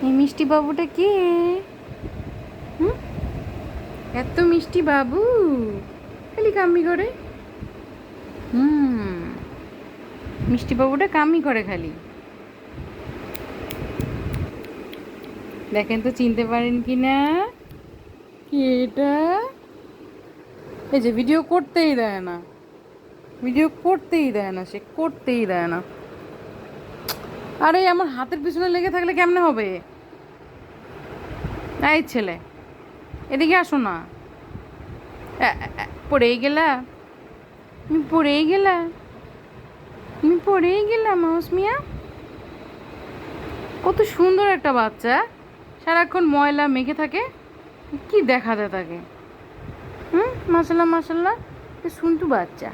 এই মিষ্টি বাবুটা কে? হুম, এত মিষ্টি বাবু খালি কাম্মি করে। হুম, মিষ্টি বাবুটা কাম্মি করে খালি। দেখেন তো চিনতে পারেন কি না? কি এটা? এই যে ভিডিও করতেই দেয় না, ভিডিও করতেই দেয় না, সে করতেই দেয় না। আরে আমার হাতের পিছনে লেগে থাকলে কেমনে হবে? এই ছেলে, এদিকে আসো না। পড়েই গেলা, তুমি পড়েই গেলা, তুমি পড়েই গেলা মাউস মিয়া। কত সুন্দর একটা বাচ্চা, সারাক্ষণ ময়লা মেখে থাকে, কি দেখা যায় তাকে। হুম, মাসাল্লাহ মাসাল্লাহ, সুন্দর বাচ্চা।